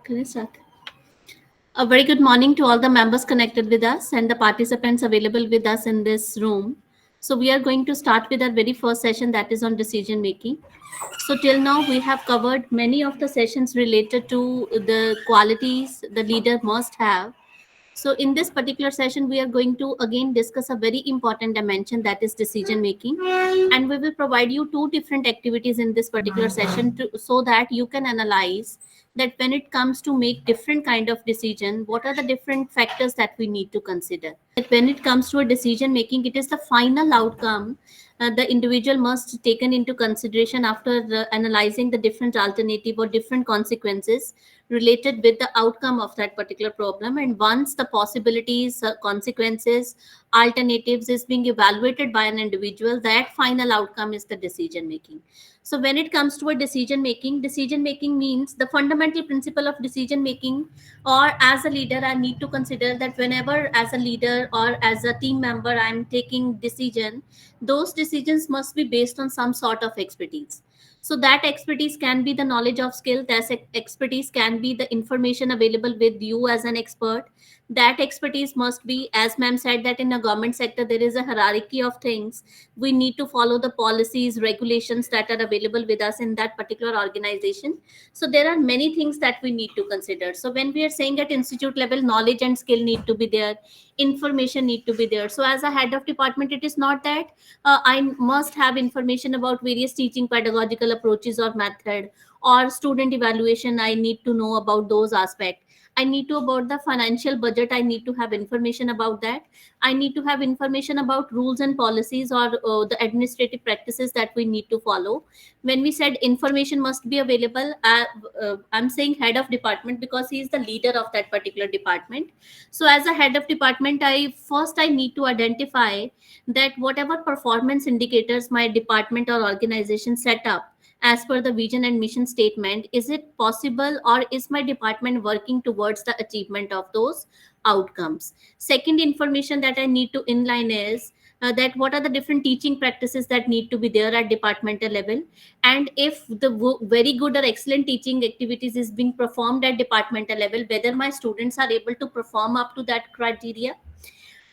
Can I start? A very good morning to all the members connected with us and the participants available with us in this room. So we are going to start with our very first session, that is on decision making. So till now we have covered many of the sessions related to the qualities the leader must have. So in this particular session, we are going to again discuss a very important dimension, that is decision making. And we will provide you two different activities in this particular session so that you can analyze that when it comes to make different kind of decision, what are the different factors that we need to consider. That when it comes to a decision making, it is the final outcome the individual must taken into consideration after analyzing the different alternative or different consequences related with the outcome of that particular problem. And once the possibilities, consequences, alternatives is being evaluated by an individual, that final outcome is the decision making. So when it comes to a decision making means the fundamental principle of decision making, or as a leader I need to consider that whenever as a leader or as a team member I'm taking decision, those decisions must be based on some sort of expertise. So that expertise can be the knowledge of skill, that expertise can be the information available with you as an expert. That expertise must be, as ma'am said, that in a government sector there is a hierarchy of things. We need to follow the policies, regulations that are available with us in that particular organization. So there are many things that we need to consider. So when we are saying at institute level, knowledge and skill need to be there, information need to be there. So as a head of department, it is not that I must have information about various teaching pedagogical approaches or method, or student evaluation. I need to know about those aspects. I need to about the financial budget. I need to have information about that. I need to have information about rules and policies, or the administrative practices that we need to follow. When we said information must be available, I'm saying head of department because he is the leader of that particular department. So as a head of department, I need to identify that whatever performance indicators my department or organization set up as per the vision and mission statement, is it possible, or is my department working towards the achievement of those outcomes? Second information that I need to inline is that what are the different teaching practices that need to be there at departmental level, and if the very good or excellent teaching activities is being performed at departmental level, whether my students are able to perform up to that criteria.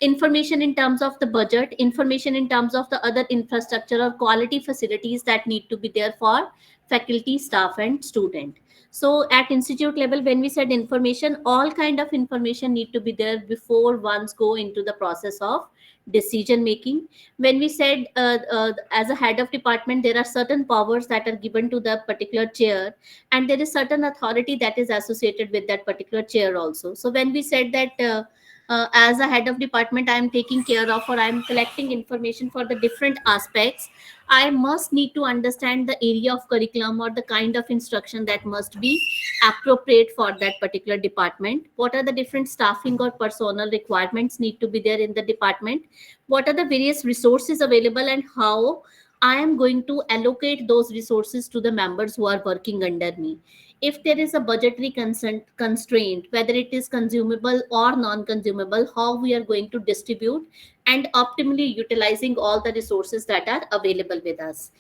Information in terms of the budget, information in terms of the other infrastructure or quality facilities that need to be there for faculty, staff and student. So at institute level, when we said information, all kind of information need to be there before ones go into the process of decision making. When we said as a head of department, there are certain powers that are given to the particular chair, and there is certain authority that is associated with that particular chair also. So when we said that as a head of department I am taking care of, or I am collecting information for the different aspects, I must need to understand the area of curriculum or the kind of instruction that must be appropriate for that particular department. What are the different staffing or personal requirements need to be there in the department? What are the various resources available, and how I am going to allocate those resources to the members who are working under me? If there is a budgetary constraint, whether it is consumable or non-consumable, how we are going to distribute and optimally utilizing all the resources that are available with us.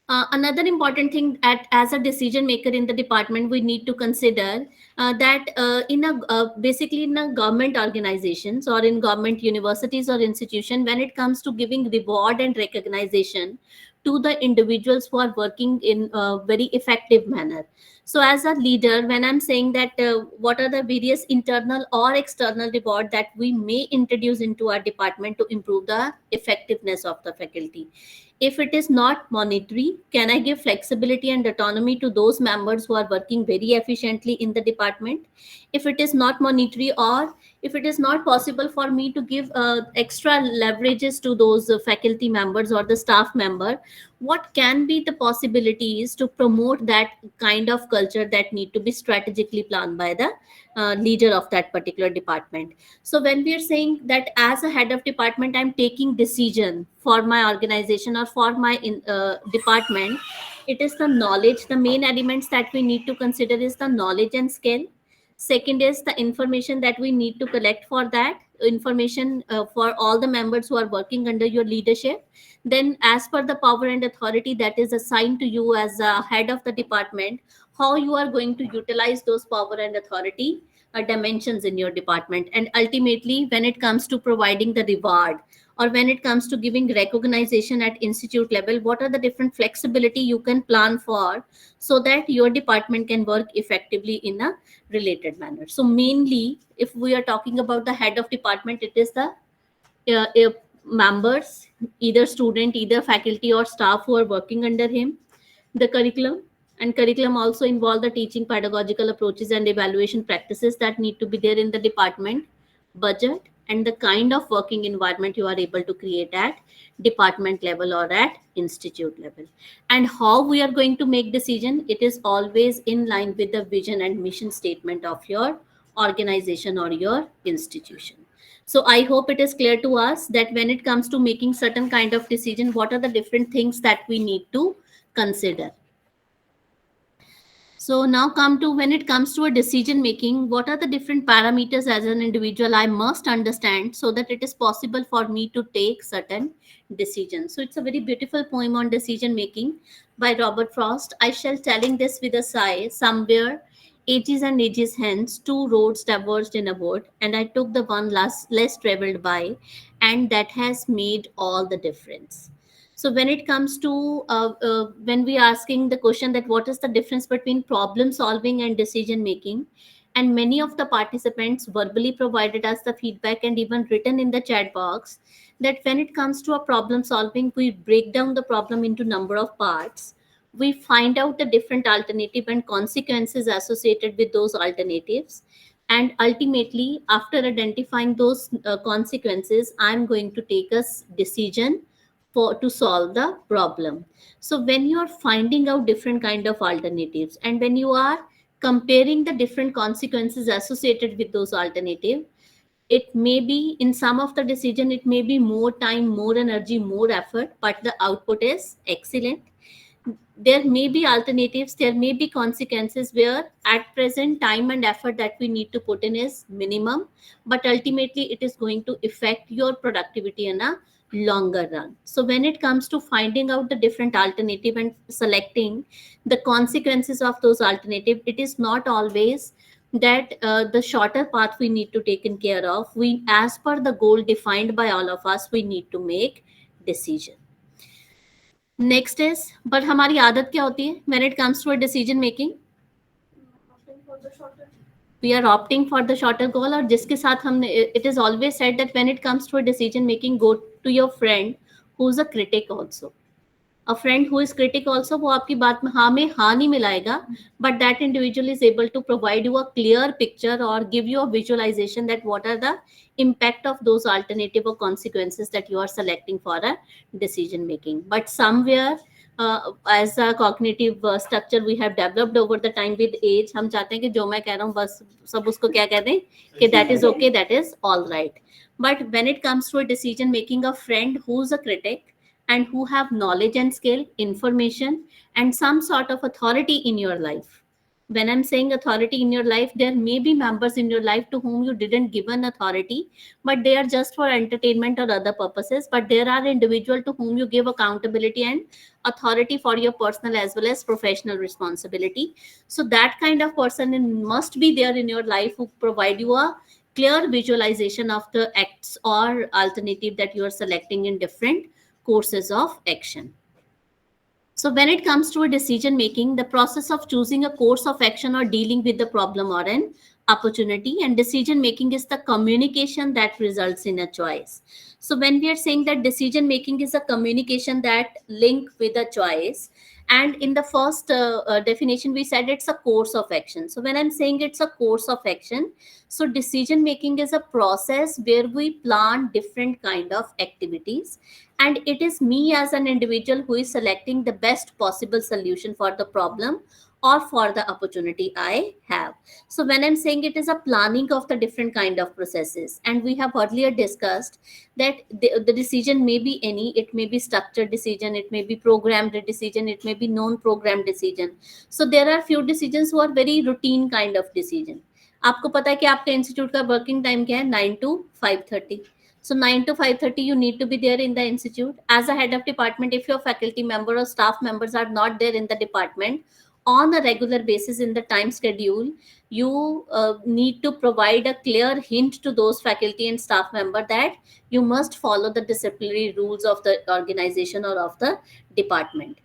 Another important thing as a decision maker in the department, we need to consider that basically in a government organizations or in government universities or institution, when it comes to giving reward and recognition to the individuals who are working in a very effective manner. So as a leader, when I'm saying that what are the various internal or external reward that we may introduce into our department to improve the effectiveness of the faculty? If it is not monetary, can I give flexibility and autonomy to those members who are working very efficiently in the department? If it is not monetary, or if it is not possible for me to give extra leverages to those faculty members or the staff member, what can be the possibilities to promote that kind of culture that need to be strategically planned by the leader of that particular department? So when we are saying that as a head of department I'm taking decision for my organization or for my department, it is the knowledge. The main elements that we need to consider is the knowledge and skill. Second is the information that we need to collect for that. information for all the members who are working under your leadership. Then as per the power and authority that is assigned to you as a head of the department, how you are going to utilize those power and authority dimensions in your department. And ultimately, when it comes to providing the reward, or when it comes to giving recognition at institute level, what are the different flexibility you can plan for, so that your department can work effectively in a related manner. So mainly, if we are talking about the head of department, it is the members, either student, either faculty or staff who are working under him. The curriculum, and curriculum also involve the teaching pedagogical approaches and evaluation practices that need to be there in the department. Budget, and the kind of working environment you are able to create at department level or at institute level. And how we are going to make decision, it is always in line with the vision and mission statement of your organization or your institution. So I hope it is clear to us that when it comes to making certain kind of decision, what are the different things that we need to consider. So now come to, when it comes to a decision making, what are the different parameters as an individual I must understand so that it is possible for me to take certain decisions. So it's a very beautiful poem on decision making by Robert Frost. I shall telling this with a sigh. Somewhere ages and ages hence, two roads diverged in a wood, and I took the one less traveled by, and that has made all the difference. So when it comes to when we are asking the question that what is the difference between problem solving and decision making, and many of the participants verbally provided us the feedback and even written in the chat box that when it comes to a problem solving, we break down the problem into number of parts. We find out the different alternative and consequences associated with those alternatives, and ultimately after identifying those consequences, I'm going to take a decision for to solve the problem. So when you are finding out different kind of alternatives, and when you are comparing the different consequences associated with those alternative, it may be in some of the decision, it may be more time, more energy, more effort, but the output is excellent. There may be alternatives, there may be consequences where at present time and effort that we need to put in is minimum, but ultimately it is going to affect your productivity in a longer run. So when it comes to finding out the different alternative and selecting the consequences of those alternative, it is not always that the shorter path we need to take in care of. We, as per the goal defined by all of us, we need to make decision. Next is, but हमारी आदत क्या होती है when it comes to a decision making, we are opting for the shorter goal, और जिसके साथ हमने, it is always said that when it comes to a decision making, go to your friend who is a critic also. A friend who is critic also, वो आपकी बात में हाँ नहीं मिलाएगा, but that individual is able to provide you a clear picture or give you a visualization that what are the impact of those alternative or consequences that you are selecting for a decision making. But somewhere as a cognitive structure we have developed over the time with age, हम चाहते हैं कि जो मैं कह रहा हूँ बस सब उसको क्या कह दें कि that is okay, that is all right. But when it comes to a decision making, a friend who's a critic and who have knowledge and skill, information, and some sort of authority in your life. When I'm saying authority in your life, there may be members in your life to whom you didn't give an authority, but they are just for entertainment or other purposes. But there are individuals to whom you give accountability and authority for your personal as well as professional responsibility. So that kind of person must be there in your life who provide you a clear visualization of the acts or alternative that you are selecting in different courses of action. So when it comes to a decision making, the process of choosing a course of action or dealing with the problem or an opportunity, and decision making is the communication that results in a choice. So when we are saying that decision making is a communication that link with a choice, and in the first definition we said it's a course of action. So when I'm saying it's a course of action, so decision making is a process where we plan different kind of activities, and it is me as an individual who is selecting the best possible solution for the problem or for the opportunity I have. So when I'm saying it is a planning of the different kind of processes, and we have earlier discussed that the decision may be any, it may be structured decision, it may be programmed decision, it may be non-programmed decision. So there are few decisions who are very routine kind of decision. आपको पता है कि आपका institute का working time क्या है, 9 to 5:30. So 9 to 5:30 you need to be there in the institute. As a head of department, if your faculty member or staff members are not there in the department on a regular basis in the time schedule, you need to provide a clear hint to those faculty and staff member that you must follow the disciplinary rules of the organization or of the department.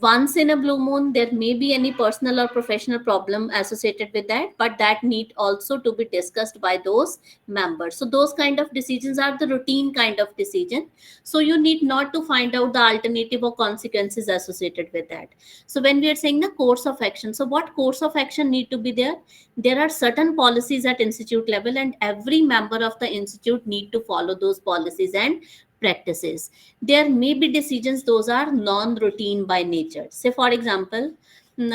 Once in a blue moon there may be any personal or professional problem associated with that, but that need also to be discussed by those members. So those kind of decisions are the routine kind of decision, so you need not to find out the alternative or consequences associated with that. So when we are saying the course of action, so what course of action need to be there? There are certain policies at institute level, and every member of the institute need to follow those policies and practices. There may be decisions those are non-routine by nature. Say for example, in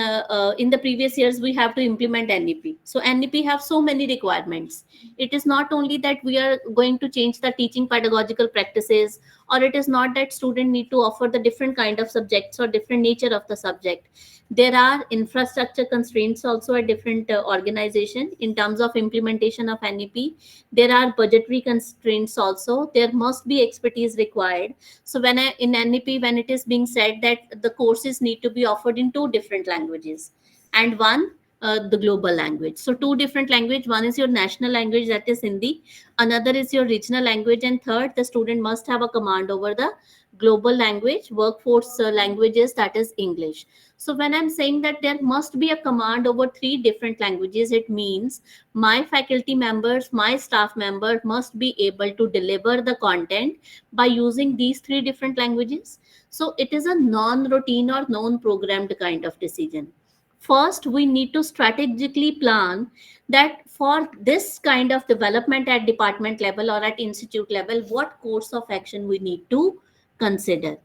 the previous years we have to implement NEP. So NEP have so many requirements. It is not only that we are going to change the teaching pedagogical practices, or it is not that student need to offer the different kind of subjects or different nature of the subject. There are infrastructure constraints also at different organization in terms of implementation of NEP. There are budgetary constraints also. There must be expertise required. So when in NEP, when it is being said that the courses need to be offered in two different languages and one the global language. So two different language, one is your national language, that is Hindi, another is your regional language, and third the student must have a command over the global language, workforce languages, that is English. So when I'm saying that there must be a command over three different languages, it means my faculty members, my staff member must be able to deliver the content by using these three different languages. So it is a non-routine or non-programmed kind of decision. First, we need to strategically plan that for this kind of development at department level or at institute level, what course of action we need to consider.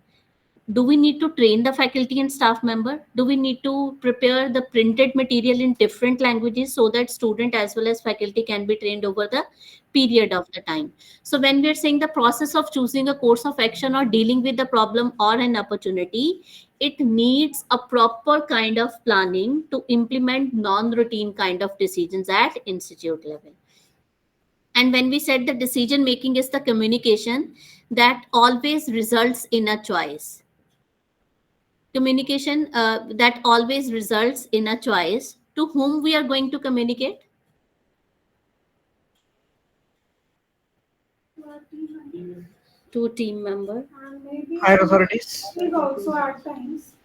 Do we need to train the faculty and staff member? Do we need to prepare the printed material in different languages so that student as well as faculty can be trained over the period of the time? So when we are saying the process of choosing a course of action or dealing with the problem or an opportunity, it needs a proper kind of planning to implement non-routine kind of decisions at institute level. And when we said the decision making is the communication that always results in a choice, communication that always results in a choice, to whom we are going to communicate. To team member. Higher authorities,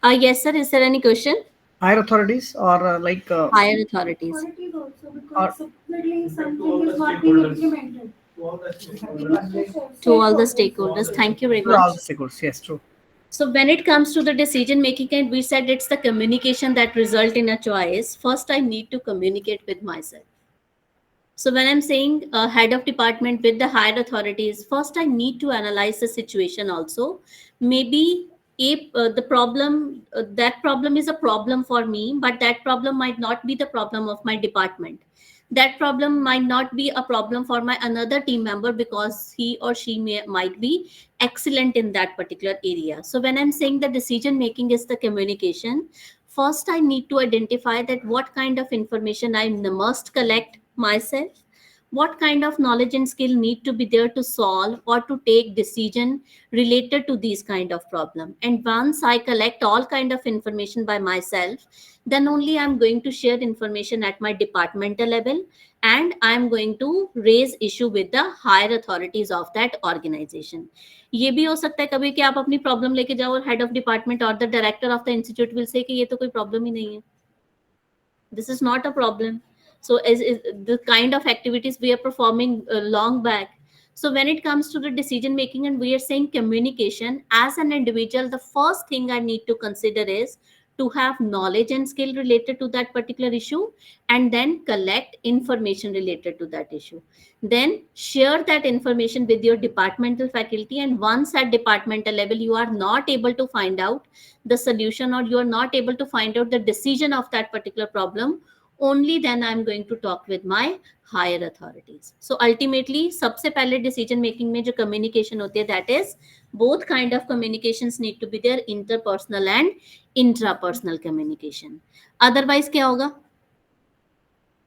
Yes sir, is there any question? higher authorities, or Higher authorities. or To all the stakeholders, thank you very to all much. the stakeholders. Yes, true. So when it comes to the decision making, and we said it's the communication that result in a choice, first I need to communicate with myself. So when I'm saying head of department with the higher authorities, first I need to analyze the situation also. Maybe if the problem, that problem is a problem for me, but that problem might not be the problem of my department. That problem might not be a problem for my another team member because he or she might be excellent in that particular area. So when I'm saying the decision making is the communication, first I need to identify that what kind of information I must collect myself, what kind of knowledge and skill need to be there to solve or to take decision related to these kind of problem. And once I collect all kind of information by myself, then only I'm going to share information at my departmental level, and I'm going to raise issue with the higher authorities of that organization. ये भी हो सकता है कभी कि आप अपनी problem लेके जाओ और हेड ऑफ डिपार्टमेंट और the director of the institute will say कि ये तो कोई प्रॉब्लम ही नहीं है, this is not a problem. So is the kind of activities we are performing long back. So when it comes to the decision making and we are saying communication, as an individual the first thing I need to consider is to have knowledge and skill related to that particular issue, and then collect information related to that issue, then share that information with your departmental faculty. And once at departmental level you are not able to find out the solution or you are not able to find out the decision of that particular problem, only then I'm going to talk with my higher authorities. So ultimately सबसे पहले decision making में जो communication होती है, that is both kind of communications need to be there, interpersonal and intrapersonal communication. Otherwise क्या होगा?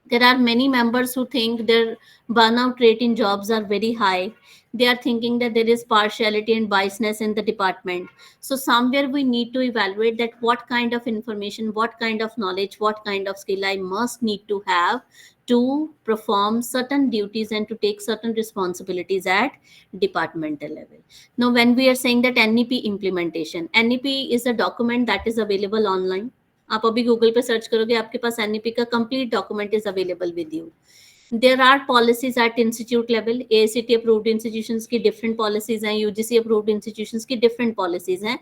There are many members who think their burnout rate in jobs are very high. They are thinking that there is partiality and biasness in the department. So somewhere we need to evaluate that what kind of information, what kind of knowledge, what kind of skill I must need to have to perform certain duties and to take certain responsibilities at departmental level. Now when we are saying that NEP implementation, NEP is a document that is available online. आप अभी Google पे search करोगे, आपके पास NEP का complete document is available with you. There are policies at institute level. AICTE approved institutions की different policies हैं, UGC approved institutions की डिफरेंट पॉलिसीज हैं.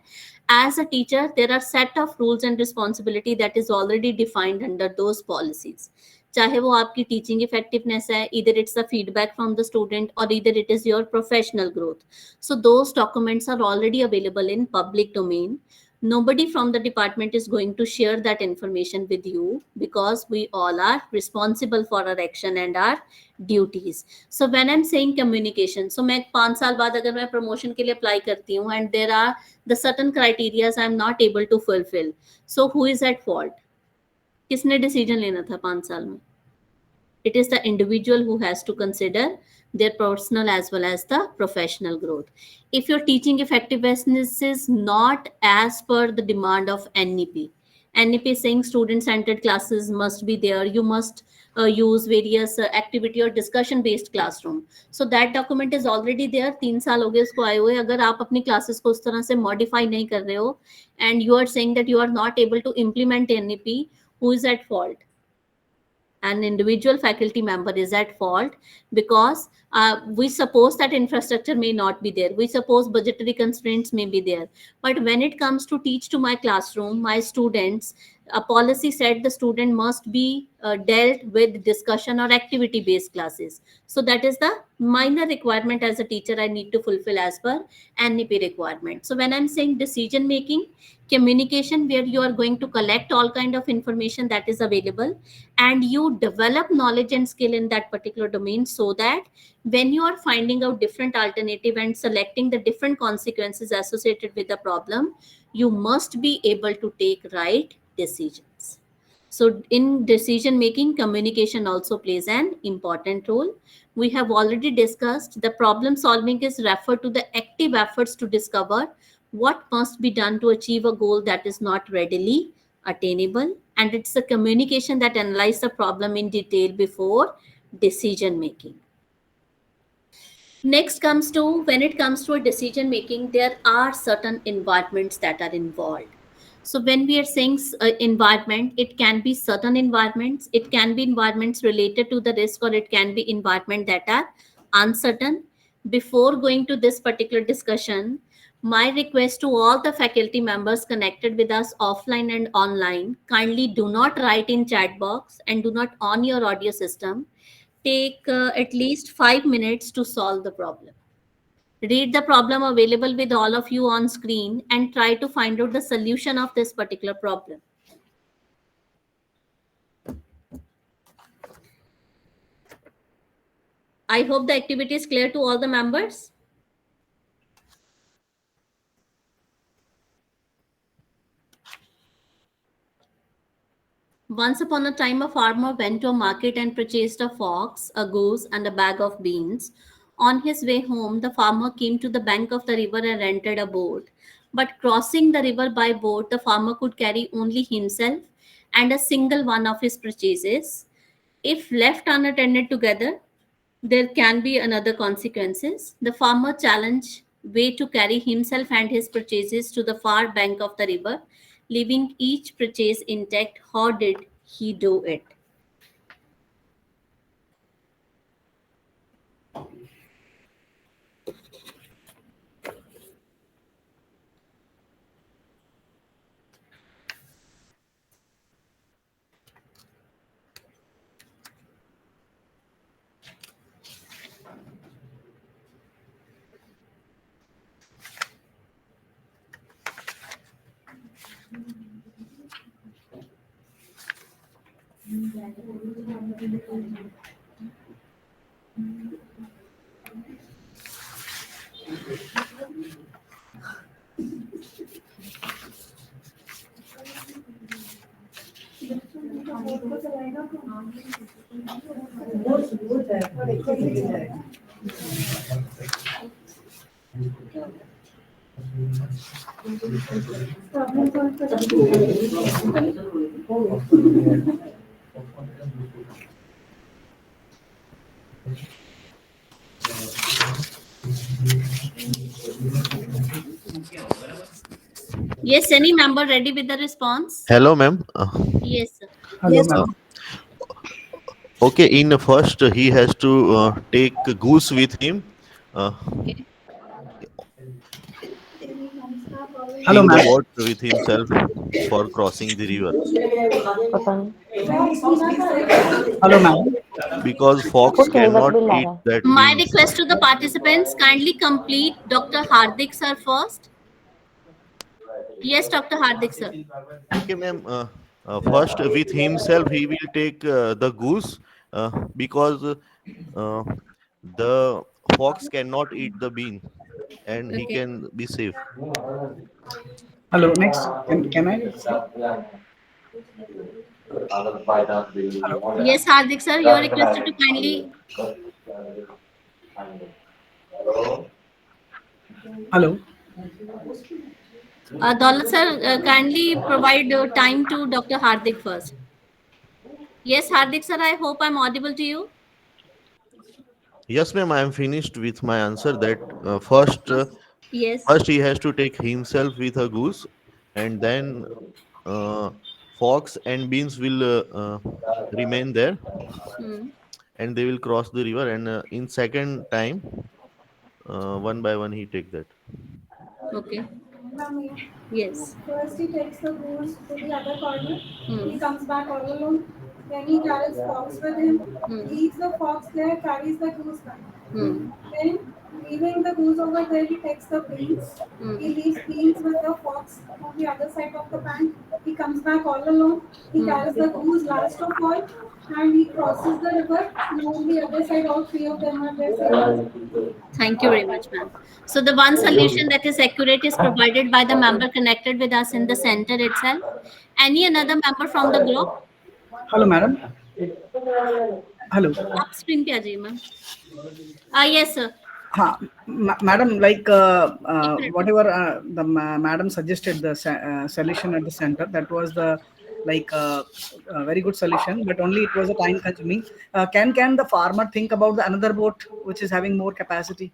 As a teacher there are set of rules and responsibility that is already defined under those policies. चाहे वो आपकी teaching effectiveness है, इधर it's the feedback from the student और इधर it is your professional growth. So those documents are already available in public domain. Nobody from the department is going to share that information with you because we all are responsible for our action and our duties. So when I'm saying communication, so मैं 5 साल बाद अगर मैं promotion के लिए apply करती हूँ and there are the certain criteria I'm not able to fulfill, so who is at fault? किसने decision लेना था 5 साल में? It is the individual who has to consider their personal as well as the professional growth. If your teaching effectiveness is not as per the demand of NEP, NEP is saying student centered classes must be there, you must use various activity or discussion based classroom. So that document is already there. 3 साल हो गए उसको आए हुए. अगर आप अपनी classes को उस तरह से modify नहीं कर रहे हो and you are saying that you are not able to implement NEP, who is at fault? An individual faculty member is at fault because we suppose that infrastructure may not be there, we suppose budgetary constraints may be there, but when it comes to teach to my classroom, my students, a policy said the student must be dealt with discussion or activity based classes. So that is the minor requirement as a teacher I need to fulfill as per NEP requirement. So when I'm saying decision making, communication, where you are going to collect all kind of information that is available and you develop knowledge and skill in that particular domain, so that when you are finding out different alternative and selecting the different consequences associated with the problem, you must be able to take right decisions. So in decision making, communication also plays an important role. We have already discussed the problem solving is referred to the active efforts to discover what must be done to achieve a goal that is not readily attainable, and it's the communication that analyzes the problem in detail before decision making. Next comes to, when it comes to a decision making, there are certain environments that are involved. So when we are saying environment, it can be certain environments, it can be environments related to the risk, or it can be environment that are uncertain. Before going to this particular discussion, my request to all the faculty members connected with us offline and online, kindly do not write in chat box and do not on your audio system. Take at least 5 minutes to solve the problem. Read the problem available with all of you on screen and try to find out the solution of this particular problem. I hope the activity is clear to all the members. Once upon a time, a farmer went to a market and purchased a fox, a goose, and a bag of beans. On his way home, the farmer came to the bank of the river and rented a boat. But crossing the river by boat, the farmer could carry only himself and a single one of his purchases. If left unattended together, there can be another consequences. The farmer challenged way to carry himself and his purchases to the far bank of the river, leaving each purchase intact. How did he do it? Yes, any member ready with the response? Hello, ma'am. Yes, sir. Hello, Yes, Uh, ma'am. okay, in first he has to take a goose with him uh, Okay. Hello, in the ma'am. boat with himself for crossing the river Hello, ma'am. because fox cannot eat that My beans. request to the participants, kindly complete Dr. Hardik sir first. Yes, Dr. Hardik sir. Okay, ma'am. First, with himself, he will take the goose because uh, the fox cannot eat the bean and he Okay. can be safe. Hello. Next, can I say? Hello. Yes, Hardik sir, you are requested to kindly. Hello. Daulat sir, kindly provide time to Dr. Hardik first. Yes, Hardik sir, I hope I'm audible to you. Yes, ma'am. I am finished with my answer. That Yes. first he has to take himself with a goose, and then uh, fox and beans will remain there, Hmm. and they will cross the river. And in second time, one by one, he take that. Okay. Yes. first he takes the goose to the other corner. Hmm. He comes back all alone. Then he carries fox with him. Hmm. Leaves the fox there, carries the goose back. Hmm. Then, leaving the goose over there, he takes the beans. Hmm. He leaves beans with the fox on the other side of the bank. He comes back all alone. He Hmm. carries the goose last of all, and he crosses the river. Now on the other side, all three of them are there safely. Thank you very much, ma'am. So the one solution that is accurate is provided by the member connected with us in the center itself. Any another member from the group? Hello, madam. Hello. आप screen पे आ जाइए ma'am. Yes sir. Madam, like एक minute ma'am. whatever the madam suggested the solution at the center, that was the like very good solution, but only it was a time consuming. Can the farmer think about the another boat which is having more capacity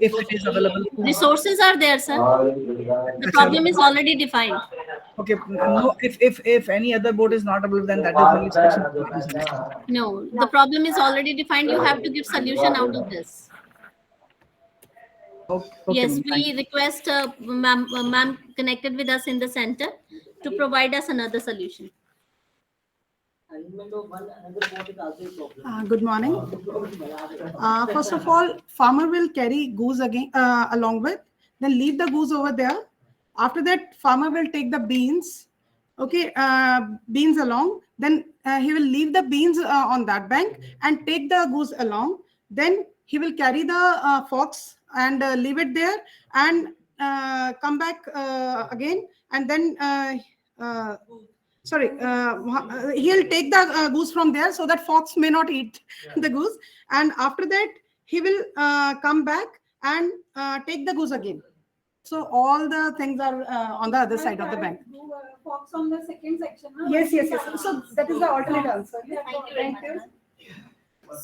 if it is available? Resources are there, sir. The Acha, problem is already defined. okay, no, if any other boat is not available, then that is the only solution I am suggesting. No, the problem is already defined. You have to give solution out of this. Okay, Yes, ma'am. Thank we you. request ma'am connected with us in the center to provide us another solution. Good morning. First of all, farmer will carry goose again along with, then leave the goose over there. After that, farmer will take the beans, okay, beans along. Then he will leave the beans on that bank and take the goose along. Then he will carry the fox and leave it there and come back again. And then sorry, he'll take the goose from there so that fox may not eat the goose, and after that he will come back and take the goose again. So all the things are on the other side of the bank. Fox on the second section. Huh? Yes, so that is the alternate answer. Thank you.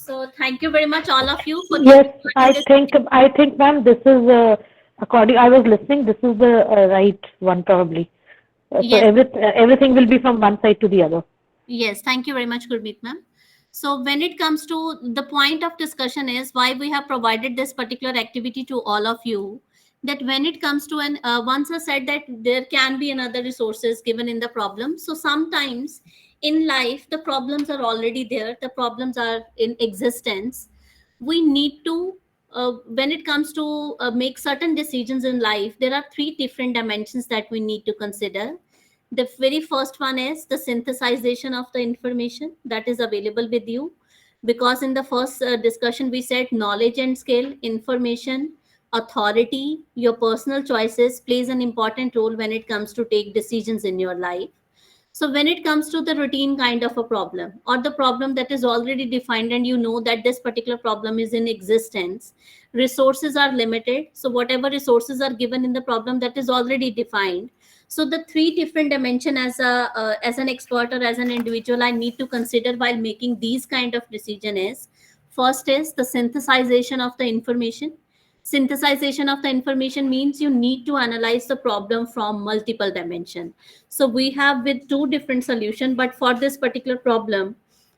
So thank you very much, all of you, for Yes, taking part in this. I think, ma'am, this is according. I was listening. This is the right one, probably. So Yes. everything will be from one side to the other. Yes, thank you very much, Gurmeet ma'am. So when it comes to the point of discussion is why we have provided this particular activity to all of you. That when it comes to an once I said that there can be another resources given in the problem. So sometimes in life the problems are already there. The problems are in existence. We need to when it comes to make certain decisions in life, there are three different dimensions that we need to consider. The very first one is the synthesization of the information that is available with you, because in the first discussion we said knowledge and skill, information, authority, your personal choices plays an important role when it comes to take decisions in your life. So when it comes to the routine kind of a problem, or the problem that is already defined and you know that this particular problem is in existence, resources are limited. So whatever resources are given in the problem, that is already defined. So the three different dimension, as an expert or as an individual, I need to consider while making these kind of decision is, first is the synthesization of the information. Synthesization of the information means you need to analyze the problem from multiple dimension. So we have with two different solution, but for this particular problem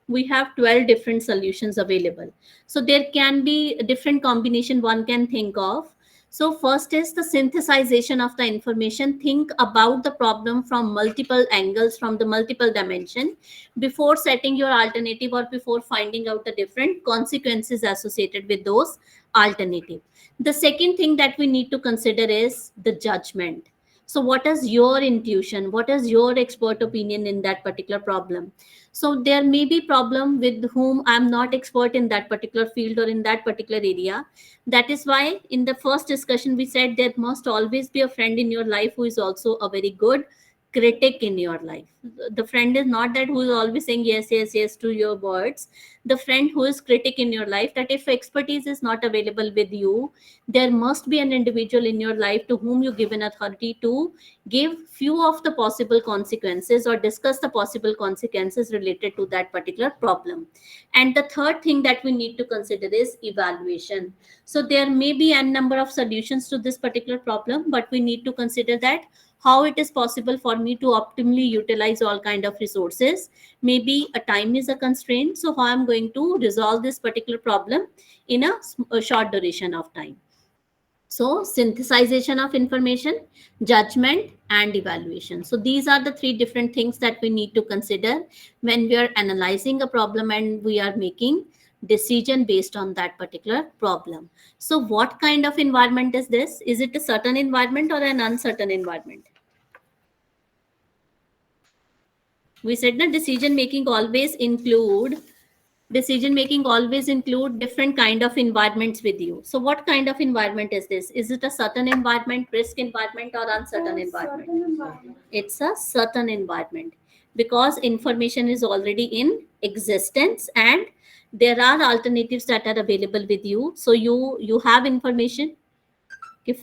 we have 12 different solutions available. So there can be a different combination one can think of. So first is the synthesization of the information. Think about the problem from multiple angles, from the multiple dimension, before setting your alternative or before finding out the different consequences associated with those alternative. The second thing that we need to consider is the judgment. So what is your intuition, what is your expert opinion in that particular problem? So there may be problem with whom I'm not expert in that particular field or in that particular area. That is why in the first discussion we said there must always be a friend in your life who is also a very good critic in your life. The friend is not that who is always saying yes, yes, yes to your words. The friend who is critic in your life, that if expertise is not available with you, there must be an individual in your life to whom you give an authority to give few of the possible consequences or discuss the possible consequences related to that particular problem. And the third thing that we need to consider is evaluation. So there may be n number of solutions to this particular problem, but we need to consider that how it is possible for me to optimally utilize all kind of resources. Maybe a time is a constraint, so how I'm going to resolve this particular problem in a short duration of time. So synthesization of information, judgment, and evaluation. So these are the three different things that we need to consider when we are analyzing a problem and we are making decision based on that particular problem. So what kind of environment is this? Is it a certain environment or an uncertain environment? We said that decision making always include different kind of environments with you. So what kind of environment is this? Is it a certain environment, risk environment, or uncertain environment? Certain environment. It's a certain environment because information is already in existence and there are alternatives that are available with you. So you have information कि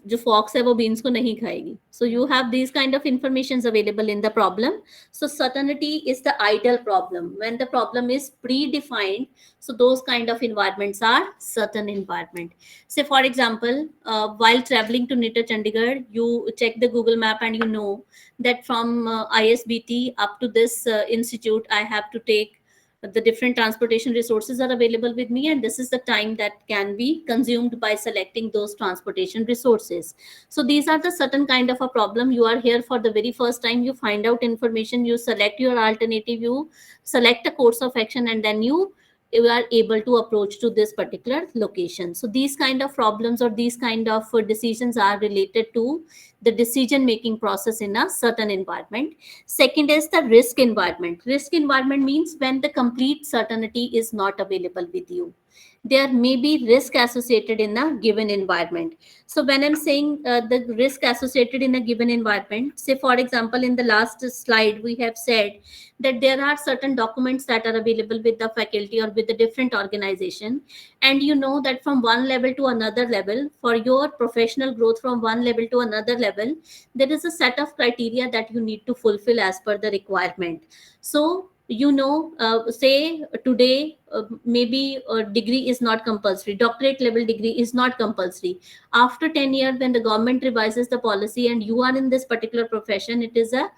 जो fox है वो beans को नहीं खाएगी. So you have these kind of informations available in the problem. So certainty is the ideal problem. When the problem is predefined, so those kind of environments are certain environment. Say for example, while traveling to Niter Chandigarh, you check the Google map and you know that from ISBT up to this institute, I have to take the different transportation resources are available with me, and this is the time that can be consumed by selecting those transportation resources. So these are the certain kind of a problem. You are here for the very first time, you find out information, you select your alternative, you select a course of action, and then you are able to approach to this particular location. So these kind of problems or these kind of decisions are related to the decision making process in a certain environment. Second is the risk environment. Risk environment means when the complete certainty is not available with you. There may be risk associated in a given environment. So when I'm saying the risk associated in a given environment, say for example, in the last slide, we have said that there are certain documents that are available with the faculty or with the different organization. And you know that from one level to another level, for your professional growth from one level to another level, there is a set of criteria that you need to fulfill as per the requirement. So say today maybe a degree is not compulsory, doctorate level degree is not compulsory. After 10 years, when the government revises the policy and you are in this particular profession, it is a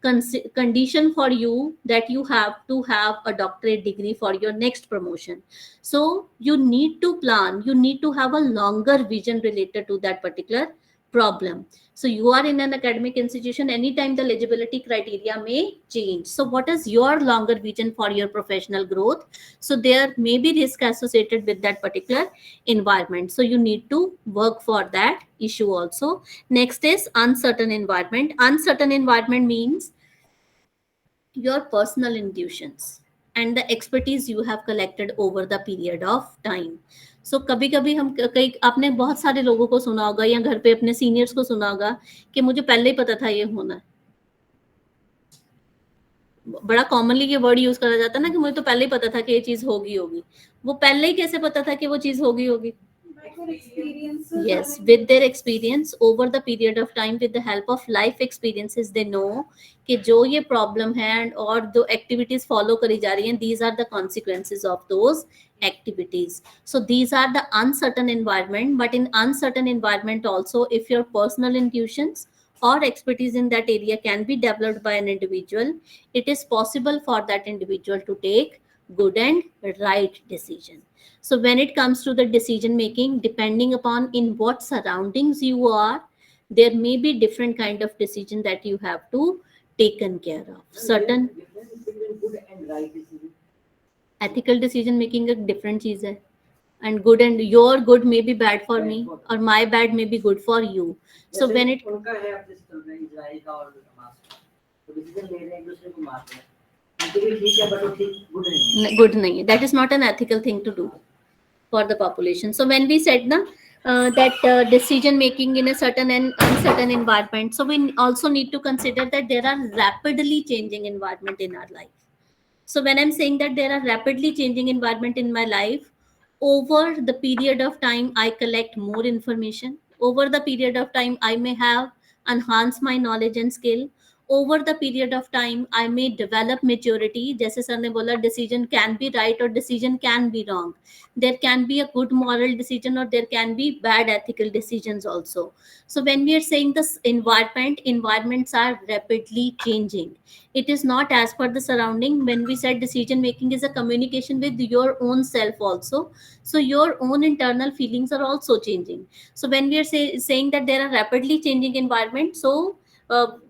condition for you that you have to have a doctorate degree for your next promotion. So you need to plan, you need to have a longer vision related to that particular problem. So you are in an academic institution, anytime the eligibility criteria may change. So what is your longer vision for your professional growth? So there may be risk associated with that particular environment. So you need to work for that issue also. Next is uncertain environment. Uncertain environment means your personal intuitions and the expertise you have collected over the period of time. So कभी कभी हम कई आपने बहुत सारे लोगों को सुना होगा या घर पे अपने सीनियर्स को सुना होगा कि मुझे पहले ही पता था ये होना है. बड़ा कॉमनली ये वर्ड यूज करा जाता है ना कि मुझे तो पहले ही पता था कि ये चीज होगी। वो पहले ही कैसे पता था कि वो चीज होगी? Yes, with their experience over the period of time, with the help of life experiences, they know कि जो ये problem है and और जो activities follow करी जा रही हैं, these are the consequences of those activities. So these are the uncertain environment, but in uncertain environment also, if your personal intuitions or expertise in that area can be developed by an individual, it is possible for that individual to take good and right decision. So when it comes to the decision making, depending upon in what surroundings you are, there may be different kind of decision that you have to taken care of. Certain ethical decision making a different चीज है, and good and your good may be bad for me or my bad may be good for you. So when it उनका है अपने system में Israel का और Hamas का, तो डिसीजन ले रहे हैं एक दूसरे को मार रहे हैं, उनके लिए ठीक है बट वो ठीक गुड नहीं है, good nahi hai. That is not an ethical thing to do for the population. So when we said na that decision making in a certain and uncertain environment, so we also need to consider that there are rapidly changing environment in our life. So when I'm saying that there are rapidly changing environment in my life, over the period of time I collect more information. Over the period of time I may have enhanced my knowledge and skill. Over the period of time I may develop maturity. जैसे sir ने बोला, decision can be right or decision can be wrong. There can be a good moral decision or there can be bad ethical decisions also. So when we are saying this environments are rapidly changing. It is not as per the surrounding. When we said decision making is a communication with your own self also, so your own internal feelings are also changing. So when we are saying that there are rapidly changing environment, so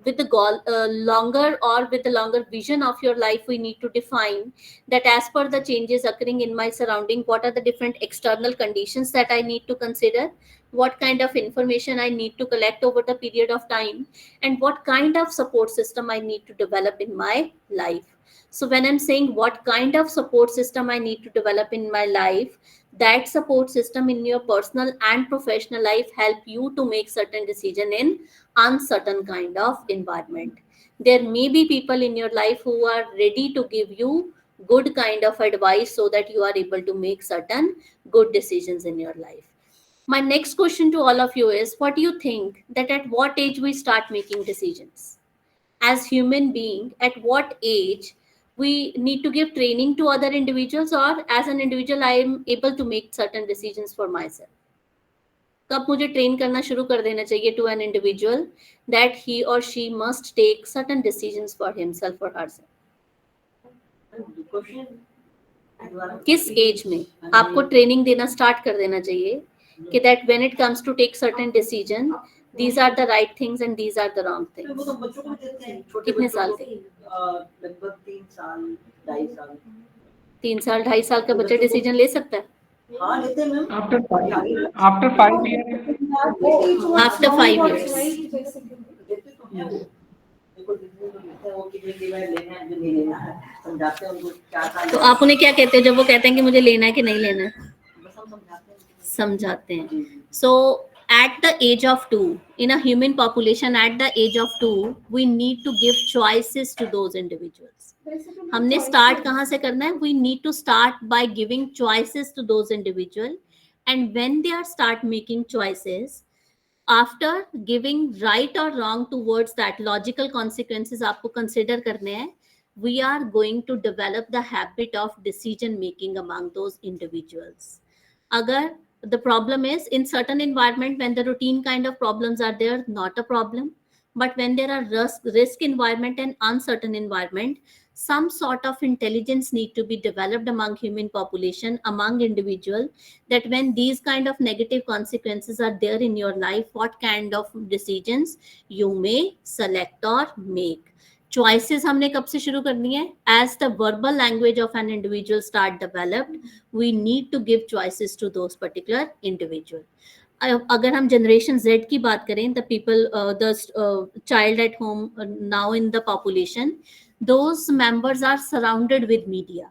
with the goal, longer or with the longer vision of your life, we need to define that as per the changes occurring in my surrounding, what are the different external conditions that I need to consider, what kind of information I need to collect over the period of time, and what kind of support system I need to develop in my life. So when I'm saying what kind of support system I need to develop in my life, that support system in your personal and professional life help you to make certain decision in uncertain kind of environment. There may be people in your life who are ready to give you good kind of advice so that you are able to make certain good decisions in your life. My next question to all of you is, what do you think that at what age we start making decisions? As human being, at what age we need to give training to other individuals, or as an individual I am able to make certain decisions for myself? कब मुझे train करना शुरू कर देना चाहिए to an individual that he or she must take certain decisions for himself or herself? किस as में आपको ट्रेनिंग देना स्टार्ट कर देना चाहिए कि that when it comes to take certain decision, these are the right things and these are the wrong things? वो तो बच्चों को देते हैं, छोटे कितने बच्चों साल को, के? लगभग 3 साल 2.5 साल। 3 साल 2.5 साल का बच्चा डिसीजन ले सकता है? हाँ लेते हैं ma'am. After 5 years. After 5 years. देते तो हैं वो। देखो डिसीजन तो लेते हैं वो कि ये लेना है जो नहीं लेना है, समझाते हैं उनको 4 साल। तो आप उन्हें क्या कहते हो जब वो कहते हैं कि मुझे लेना है कि नहीं लेना है? बस हम समझाते हैं। समझाते हैं. So at the age of 2, in a human population at the age of 2, we need to give choices to those individuals. हमने start कहाँ से करना है? We need to start by giving choices to those individual, and when they are start making choices, after giving right or wrong towards that logical consequences आपको consider करने हैं, we are going to develop the habit of decision making among those individuals. Agar the problem is in certain environment, when the routine kind of problems are there, not a problem, but when there are risk environment and uncertain environment, some sort of intelligence need to be developed among human population, among individual, that when these kind of negative consequences are there in your life, what kind of decisions you may select or make. Choices हमने कब से शुरू करनी है? As the verbal language of an individual start developed, we need to give choices to those particular individual. अगर हम generation Z की बात करें, the people, the child at home now in the population, those members are surrounded with media.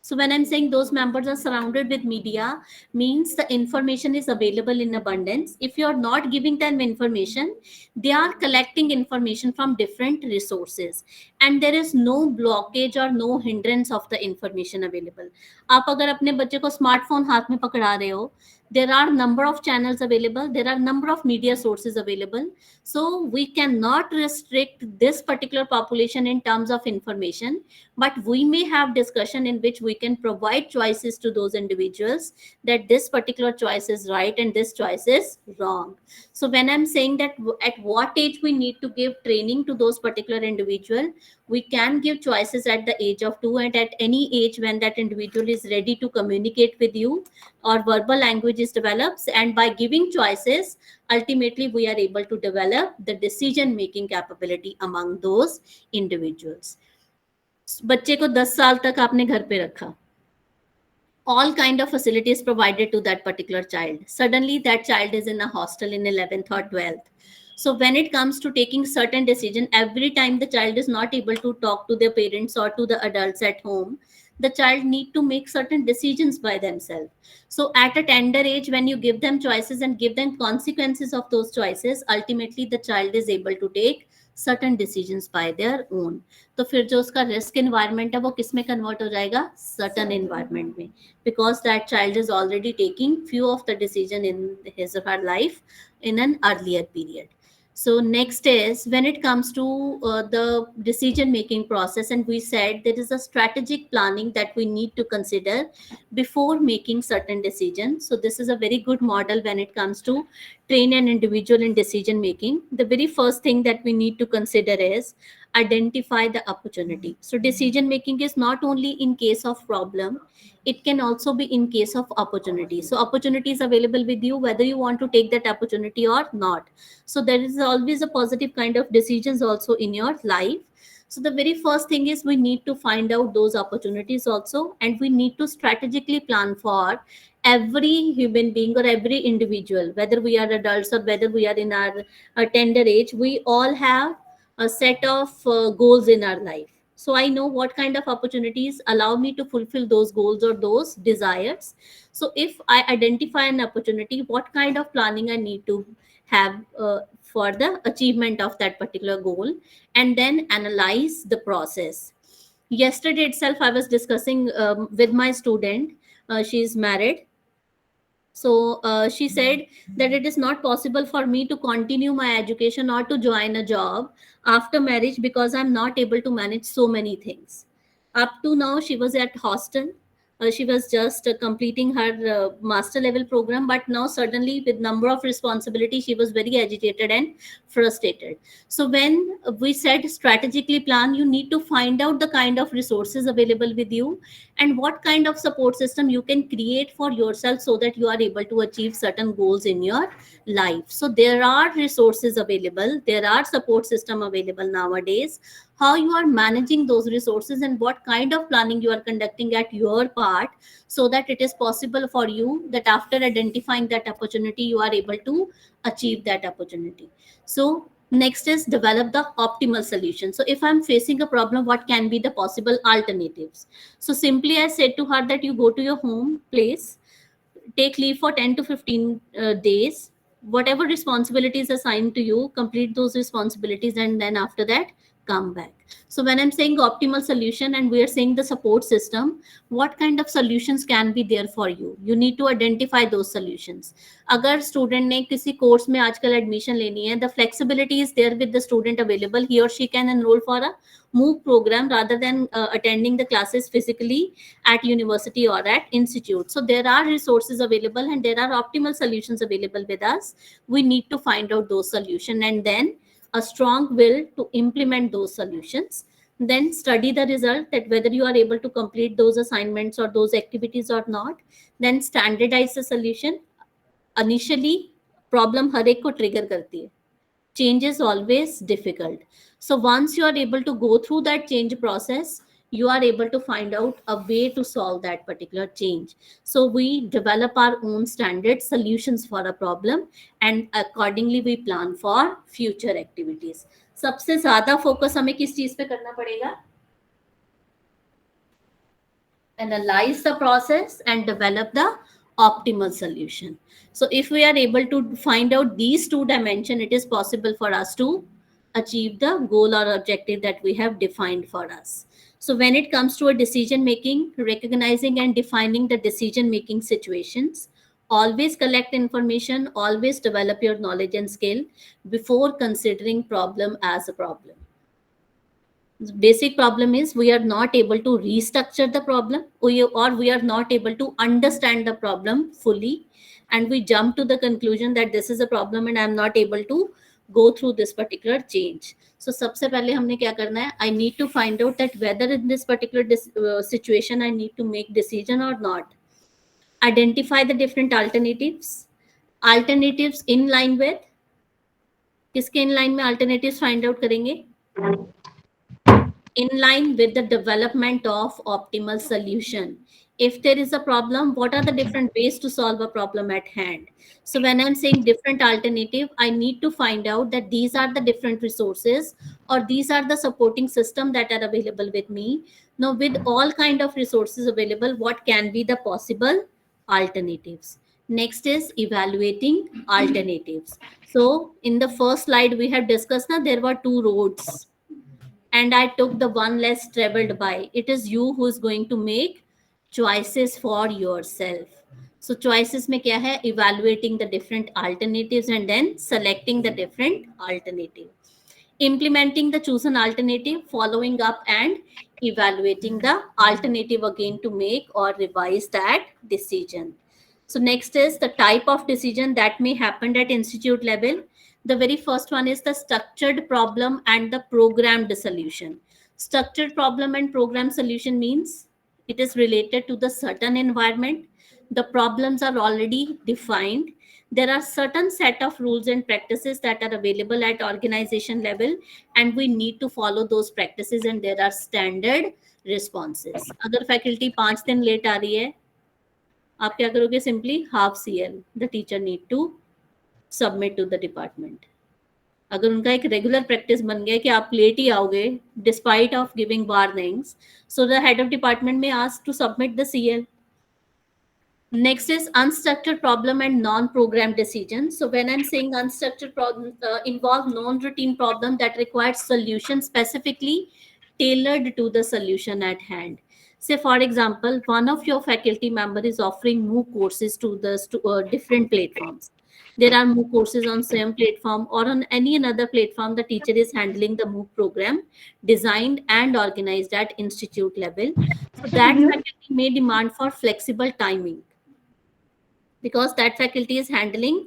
So when I'm saying those members are surrounded with media, means the information is available in abundance. If you're not giving them information, they are collecting information from different resources, and there is no blockage or no hindrance of the information available. आप अगर अपने बच्चे को smartphone हाथ में पकड़ा रहे हो, there are number of channels available, there are number of media sources available, so we cannot restrict this particular population in terms of information, but we may have discussion in which we can provide choices to those individuals that this particular choice is right and this choice is wrong. So when I'm saying that at what age we need to give training to those particular individual, we can give choices at the age of 2, and at any age when that individual is ready to communicate with you or verbal language is develops, and by giving choices, ultimately we are able to develop the decision making capability among those individuals. बच्चे को 10 साल तक आपने घर पे रखा, all kind of facilities provided to that particular child. Suddenly that child is in a hostel in 11th or 12th. So when it comes to taking certain decision, every time the child is not able to talk to their parents or to the adults at home, the child need to make certain decisions by themselves. So at a tender age, when you give them choices and give them consequences of those choices, ultimately the child is able to take certain decisions by their own. तो फिर जो उसका risk environment है वो किस में convert हो जाएगा, सर्टन इन्वायरमेंट में, because that child is already taking few of the decision in his or her life in an earlier period. So next is when it comes to the decision making process, and we said there is a strategic planning that we need to consider before making certain decisions. So this is a very good model when it comes to train an individual in decision making. The very first thing that we need to consider is identify the opportunity. So decision making is not only in case of problem, it can also be in case of opportunity. So opportunity is available with you whether you want to take that opportunity or not. So there is always a positive kind of decisions also in your life. So the very first thing is we need to find out those opportunities also, and we need to strategically plan for every human being or every individual, whether we are adults or whether we are in our tender age. We all have a set of goals in our life. So I know what kind of opportunities allow me to fulfill those goals or those desires. So if I identify an opportunity, what kind of planning I need to have for the achievement of that particular goal, and then analyze the process. Yesterday itself I was discussing with my student. She is married. So she said that it is not possible for me to continue my education or to join a job after marriage because I'm not able to manage so many things. Up to now, she was at hostel. She was just completing her master level program, but now suddenly with number of responsibility, she was very agitated and frustrated. So when we said strategically plan, you need to find out the kind of resources available with you and what kind of support system you can create for yourself so that you are able to achieve certain goals in your life. So there are resources available, there are support system available nowadays. How you are managing those resources and what kind of planning you are conducting at your part, so that it is possible for you that after identifying that opportunity you are able to achieve that opportunity. So next is develop the optimal solution. So if I'm facing a problem, what can be the possible alternatives? So simply I said to her that you go to your home place, take leave for 10 to 15 days, whatever responsibilities assigned to you, complete those responsibilities, and then after that come back. So when I'm saying optimal solution and we are saying the support system, what kind of solutions can be there for you? You need to identify those solutions. अगर student ने किसी course में आजकल admission लेनी है, the flexibility is there with the student available. He or she can enroll for a MOOC program rather than attending the classes physically at university or at institute. So there are resources available and there are optimal solutions available with us. We need to find out those solutions and then a strong will to implement those solutions. Then study the result, that whether you are able to complete those assignments or those activities or not. Then standardize the solution. Initially problem हर एक को trigger करती है, change is always difficult. So once you are able to go through that change process, you are able to find out a way to solve that particular change. So we develop our own standard solutions for a problem and accordingly we plan for future activities. सबसे ज्यादा focus हमें किस चीज पे करना पड़ेगा? analyze the process, and develop the optimal solution. So if we are able to find out these two dimensions, it is possible for us to achieve the goal or objective that we have defined for us. So when it comes to a decision making, recognizing and defining the decision making situations, always collect information, always develop your knowledge and skill before considering problem as a problem. The basic problem is we are not able to restructure the problem, or we are not able to understand the problem fully, and we jump to the conclusion that this is a problem and I am not able to go through this particular change. So सबसे पहले हमने क्या करना है, I need to find out that whether in this particular situation I need to make decision or not. Identify the different alternatives in line with, किसके in line में alternatives find out करेंगे, in line with the development of optimal solution. If there is a problem, what are the different ways to solve a problem at hand? So when I'm saying different alternative, I need to find out that these are the different resources, or these are the supporting system that are available with me. Now with all kind of resources available, what can be the possible alternatives? Next is evaluating alternatives. So in the first slide we have discussed that there were two roads and I took the one less traveled by. It is you who is going to make choices for yourself. So choices में क्या है? Evaluating the different alternatives and then selecting the different alternative. Implementing the chosen alternative, following up and evaluating the alternative again to make or revise that decision. So next is the type of decision that may happen at institute level. The very first one is the structured problem and the programmed solution. Structured problem and program solution means it is related to the certain environment. The problems are already defined. There are certain set of rules and practices that are available at organization level, and we need to follow those practices, and there are standard responses. अगर faculty 5 दिन late आ रही है, आप क्या करोगे? Simply half CL the teacher need to submit to the department. अगर उनका एक रेगुलर प्रैक्टिस बन गया कि आप लेट ही आओगे despite of giving warnings, so the head of department में ask to submit the CL. Next is unstructured problem and non-programmed decisions. So when I'm saying unstructured problem, involve non-routine problem that requires solution specifically tailored to the solution at hand. Say for example, one of your faculty member is offering MOOC courses to the different platforms. There are MOOC courses on same platform or on any another platform. The teacher is handling the MOOC program designed and organized at institute level. So that faculty may demand for flexible timing, because that faculty is handling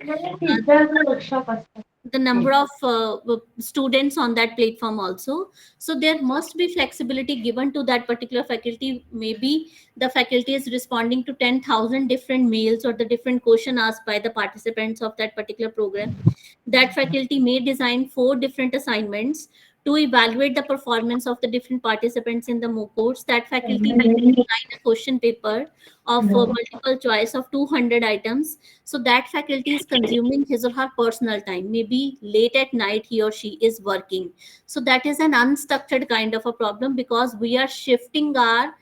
the number of students on that platform also. So there must be flexibility given to that particular faculty. Maybe the faculty is responding to 10,000 different mails or the different question asked by the participants of that particular program. That faculty may design 4 different assignments to evaluate the performance of the different participants in the MOOC course. That faculty may design a question paper of multiple choice of 200 items. So that faculty is consuming his or her personal time. Maybe late at night he or she is working. So that is an unstructured kind of a problem, because we are shifting our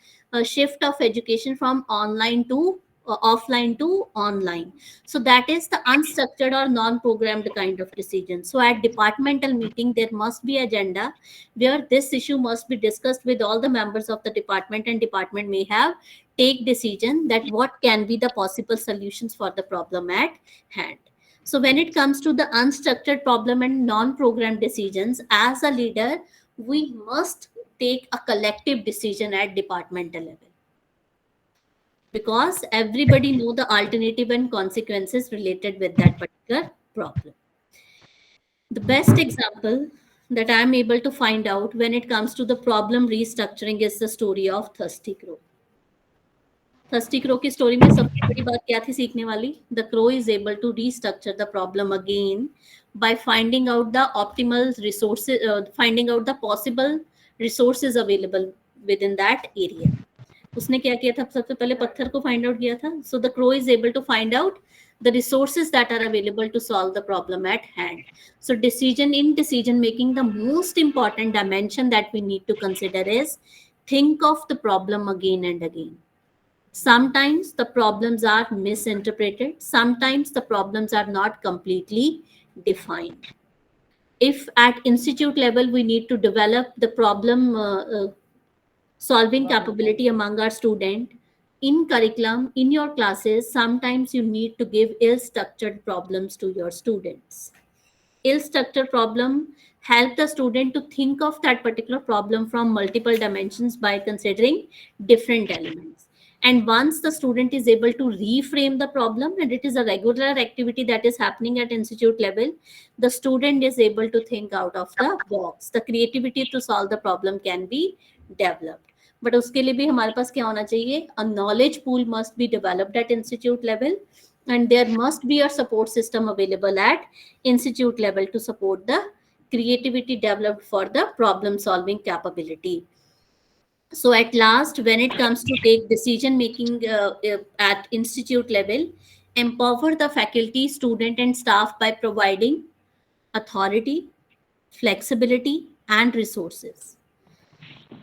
shift of education from online to offline to online. So that is the unstructured or non-programmed kind of decision. So at departmental meeting there must be agenda where this issue must be discussed with all the members of the department, and department may have take decision that what can be the possible solutions for the problem at hand. So when it comes to the unstructured problem and non-programmed decisions, as a leader we must take a collective decision at departmental level, because everybody know the alternative and consequences related with that particular problem. The best example that I am able to find out when it comes to the problem restructuring is the story of Thirsty Crow. Thirsty Crow की story में सबसे बड़ी बात क्या थी सीखने वाली? The crow is able to restructure the problem again by finding out the optimal resources, finding out the possible resources available within that area. उसने क्या किया था? सबसे पहले पत्थर को फाइंड आउट किया था. So the crow is able to find out the resources that are available to solve the problem at hand. So decision making, the most important dimension that we need to consider is think of the problem again and again. Sometimes the problems are misinterpreted. Sometimes the problems are not completely defined. If at institute level we need to develop the problem solving capability among our student in curriculum, in your classes, sometimes you need to give ill structured problems to your students. Ill structured problem help the student to think of that particular problem from multiple dimensions by considering different elements. And once the student is able to reframe the problem, and it is a regular activity that is happening at institute level, the student is able to think out of the box. The creativity to solve the problem can be developed. But उसके लिए भी हमारे पास क्या होना चाहिए? A knowledge pool must be developed at institute level, and there must be a support system available at institute level to support the creativity developed for the problem solving capability. So at last, when it comes to take decision making at institute level, empower the faculty, student and staff by providing authority, flexibility and resources.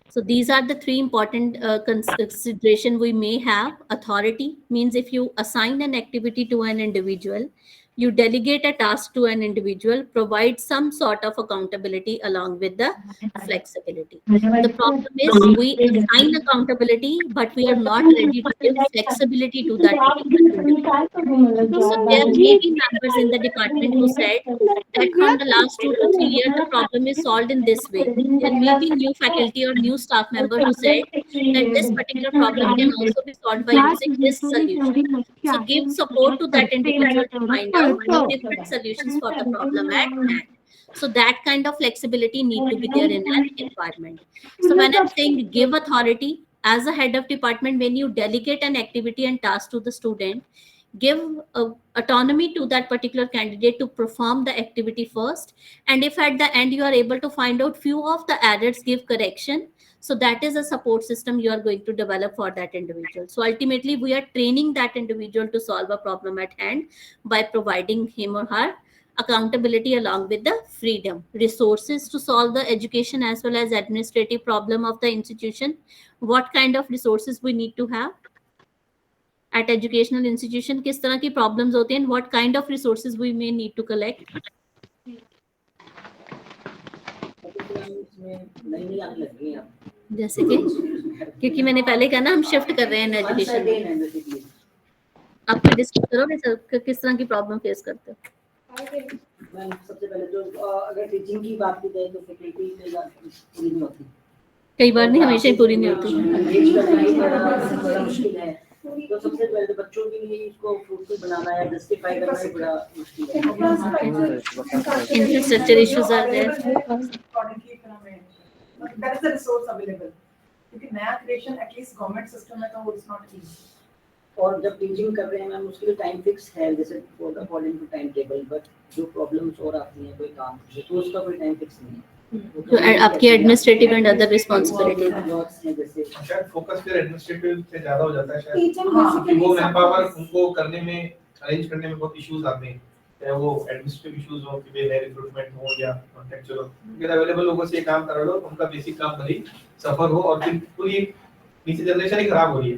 So these are the three important consideration we may have. Authority means if you assign an activity to an individual, you delegate a task to an individual, provide some sort of accountability along with the flexibility. The problem is we assign accountability, but we are not ready to give flexibility to that particular individual. So there may be members in the department who said that from the last 2 to 3 years, the problem is solved in this way. There may be new faculty or new staff member who said that this particular problem can also be solved by using this solution. So give support to that individual to find out different solutions for the problem at hand. So that kind of flexibility need to be there in an environment. So when I'm saying give authority as a head of department, when you delegate an activity and task to the student, give autonomy to that particular candidate to perform the activity first, and if at the end you are able to find out few of the errors, give correction. So that is a support system you are going to develop for that individual. So ultimately we are training that individual to solve a problem at hand by providing him or her accountability along with the freedom, resources to solve the education as well as administrative problem of the institution. What kind of resources we need to have at educational institution, किस तरह की problems होते हैं, what kind of resources we may need to collect. जैसे कि क्योंकि मैंने पहले कहा ना हम शिफ्ट कर रहे हैं एजुकेशन में, आप कोई डिस्कस करोगे सर किस तरह की प्रॉब्लम फेस करते हो? मैम सबसे पहले तो अगर टीचिंग की बात की जाए तो फैकल्टी पूरी नहीं होती, कई बार नहीं, हमेशा ही पूरी नहीं होती। बड़ा मुश्किल है। तो सबसे पहले तो बच्चों के लिए इसको फ्रूटफुल बनाना है, जस्टिफाई करना ही बड़ा मुश्किल है। Infrastructure issues are there, that is the resource available, क्योंकि नया क्रिएशन एटलीस्ट गवर्नमेंट सिस्टम में तो वो इज नॉट इजी। और जब टीचिंग कर रहे हैं मैम उसके लिए टाइम फिक्स है, जैसे according to time table, but जो प्रॉब्लम्स और आती हैं कोई काम तो उसका कोई टाइम फिक्स नहीं है। तो आपकी एडमिनिस्ट्रेटिव एंड अदर रिस्पांसिबिलिटीज शायद फोकस फिर एडमिनिस्ट्रेटिव पे ज्यादा हो जाता है शायद, क्योंकि वो मैन पावर उनको करने में, अरेंज करने में बहुत इश्यूज आते हैं, चाहे वो एडमिनिस्ट्रेटिव इश्यूज हो कि वे नए रिक्रूटमेंट हो या कॉन्ट्रैक्चुअल हो, अगर अवेलेबल लोगों से काम करा लो उनका बेसिक काम भले सफर हो और फिर पूरी नीचे जनरेशन ही खराब हो रही है,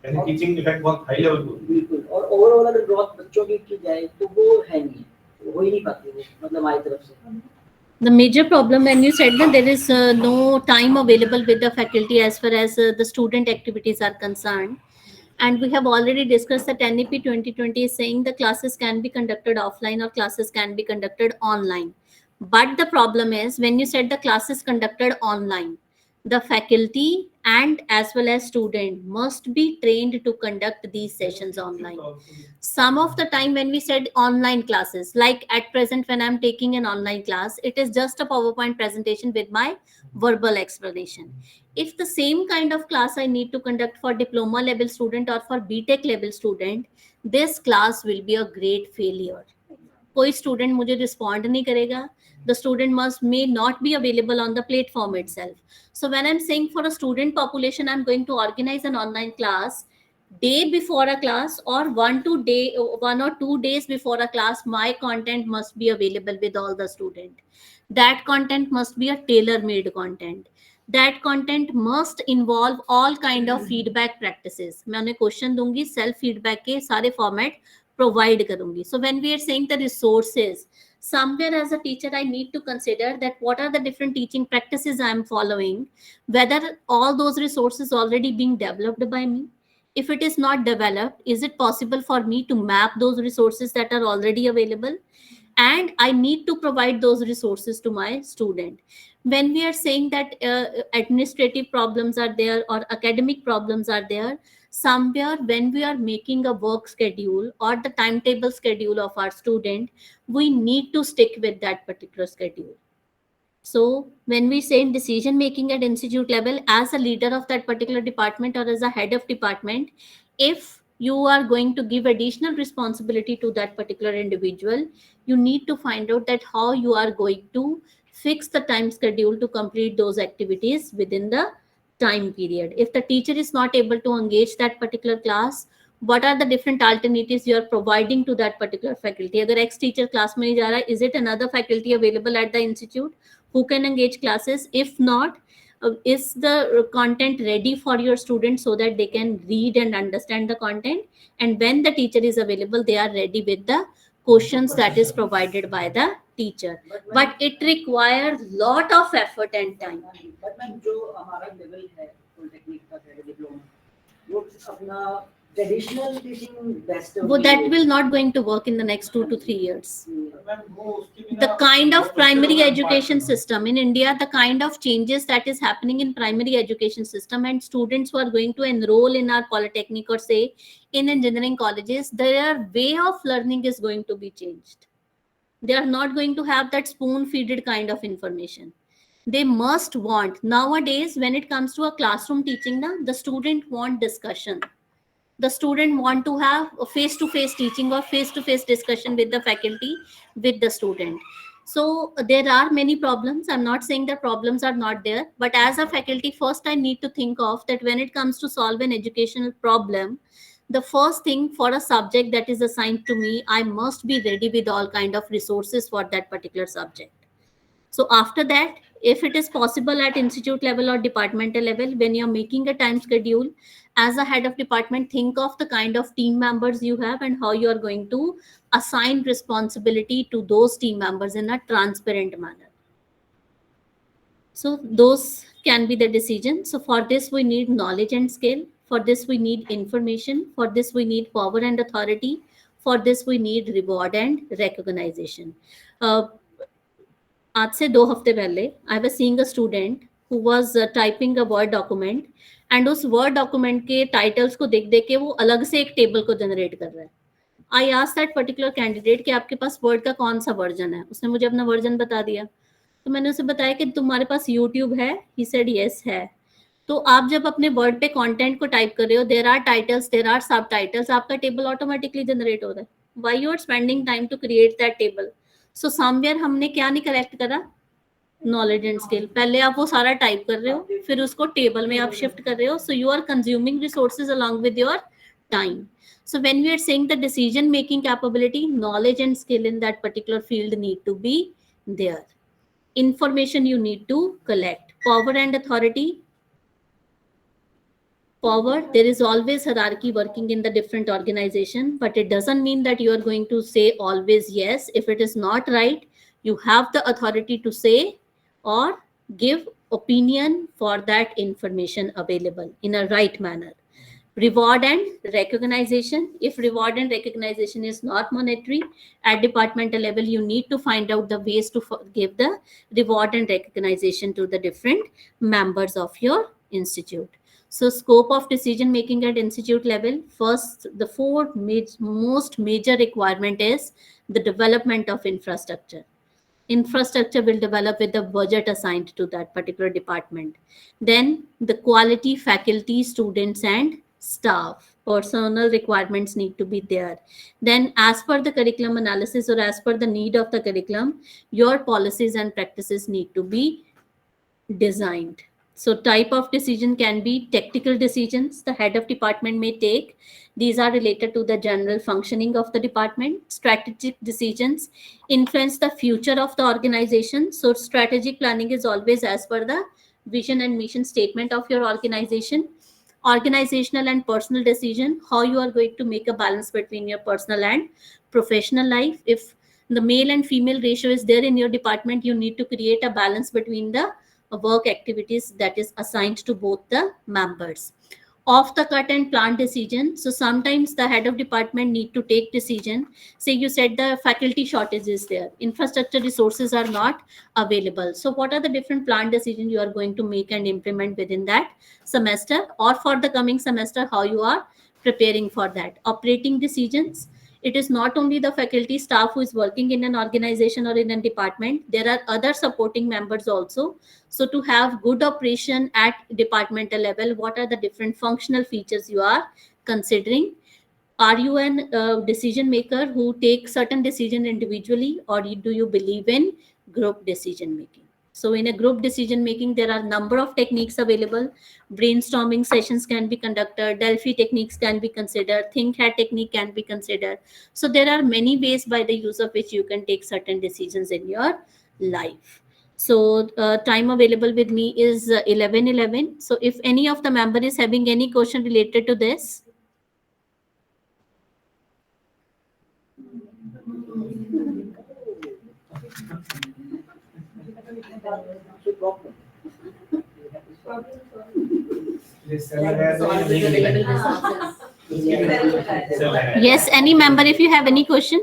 यानी टीचिंग इफेक्ट बहुत हाई लेवल पे बिल्कुल। और ओवरऑल अगर ग्रोथ बच्चों की जाए तो वो है नहीं, हो ही नहीं पाती वो, मतलब हमारी तरफ से। The major problem when you said that there is no time available with the faculty as far as the student activities are concerned, and we have already discussed that NEP 2020 is saying the classes can be conducted offline or classes can be conducted online. But the problem is when you said the classes conducted online, the faculty and as well as student must be trained to conduct these sessions online. Some of the time when we said online classes, like at present when I'm taking an online class, it is just a PowerPoint presentation with my verbal explanation. If the same kind of class I need to conduct for diploma level student or for BTech level student, this class will be a great failure. कोई student मुझे respond नहीं करेगा, the student may not be available on the platform itself. So when I'm saying for a student population I'm going to organize an online class, day before a class or 1 or 2 days before a class, my content must be available with all the student. That content must be a tailor made content. That content must involve all kind of feedback practices. मैं उन्हें question दूंगी, self feedback के सारे format provide करूंगी. So when we are saying the resources, somewhere as a teacher I need to consider that what are the different teaching practices I am following, whether all those resources already being developed by me. If it is not developed, is it possible for me to map those resources that are already available? And I need to provide those resources to my student. When we are saying that administrative problems are there or academic problems are there, somewhere when we are making a work schedule or the timetable schedule of our student, we need to stick with that particular schedule. So when we say in decision making at institute level, as a leader of that particular department or as a head of department, if you are going to give additional responsibility to that particular individual, you need to find out that how you are going to fix the time schedule to complete those activities within the time period. If the teacher is not able to engage that particular class, what are the different alternatives you are providing to that particular faculty? Agar ex teacher class mein nahi ja raha, is it another faculty available at the institute who can engage classes? If not, is the content ready for your students so that they can read and understand the content? And when the teacher is available, they are ready with the questions that is provided by the teacher. But it requires lot of effort and time. But ma'am जो हमारा level है polytechnic का diploma, वो अपना traditional teaching best Well, that will not going to work in the next 2 to 3 years. The kind of primary education system in India, the kind of changes that is happening in primary education system, and students who are going to enroll in our polytechnic or say in engineering colleges, their way of learning is going to be changed. They are not going to have that spoon-feeded kind of information. They must want, nowadays when it comes to a classroom teaching, the student want discussion. The student want to have a face-to-face teaching or face-to-face discussion with the faculty, with the student. So there are many problems. I'm not saying that problems are not there, but as a faculty, first I need to think of that when it comes to solve an educational problem, the first thing for a subject that is assigned to me, I must be ready with all kind of resources for that particular subject. So after that, if it is possible at institute level or departmental level, when you're making a time schedule, as a head of department, think of the kind of team members you have and how you are going to assign responsibility to those team members in a transparent manner. So those can be the decisions. So for this, we need knowledge and skill. For this, we need information. For this, we need power and authority. For this, we need reward and recognition. आज से 2 हफ्ते पहले I was seeing a student who was typing a word document and उस word document के titles को देख देख के वो अलग से एक टेबल को जनरेट कर रहा है. I asked that particular candidate कि आपके पास वर्ड का कौन सा वर्जन है. उसने मुझे अपना वर्जन बता दिया. तो मैंने उसे बताया कि तुम्हारे पास यूट्यूब है. ही सेड यस है. तो आप जब अपने वर्ड पे कंटेंट को टाइप कर रहे हो, there are titles, there are subtitles, आपका टेबल ऑटोमेटिकली जनरेट हो रहा है. Why you are spending time to create that table? So somewhere हमने क्या नहीं कलेक्ट करा? Knowledge and skill. पहले आप वो सारा टाइप कर रहे हो, फिर उसको टेबल में आप शिफ्ट कर रहे हो. So you are consuming resources along with your time. So when we are saying the decision making capability, knowledge and skill in that particular field need to be there. Information you need to collect. Power and authority. Power, there is always hierarchy working in the different organization, but it doesn't mean that you are going to say always yes. If it is not right, you have the authority to say or give opinion for that information available in a right manner. Reward and recognition. If reward and recognition is not monetary at departmental level, you need to find out the ways to give the reward and recognition to the different members of your institute. So scope of decision making at institute level, first, the four most major requirement is the development of infrastructure. Infrastructure will develop with the budget assigned to that particular department. Then the quality faculty, students and staff, personal requirements need to be there. Then as per the curriculum analysis or as per the need of the curriculum, your policies and practices need to be designed. So type of decision can be tactical decisions the head of department may take. These are related to the general functioning of the department. Strategic decisions influence the future of the organization. So strategic planning is always as per the vision and mission statement of your organization, organizational and personal decision, how you are going to make a balance between your personal and professional life. If the male and female ratio is there in your department, you need to create a balance between the work activities that is assigned to both the members. Off the cut and planned decision. So sometimes the head of department need to take decision. Say you said the faculty shortage is there, infrastructure resources are not available. So what are the different planned decisions you are going to make and implement within that semester, or for the coming semester, how you are preparing for that? Operating decisions. It is not only the faculty staff who is working in an organization or in a department, there are other supporting members also. So to have good operation at departmental level, what are the different functional features you are considering? Are you an decision maker who takes certain decision individually, or do you believe in group decision making? So in a group decision making, there are number of techniques available. Brainstorming sessions can be conducted, Delphi techniques can be considered, think hat technique can be considered. So there are many ways by the use of which you can take certain decisions in your life. So time available with me is 11:11. So if any of the member is having any question related to this. Yes, any member, if you have any question.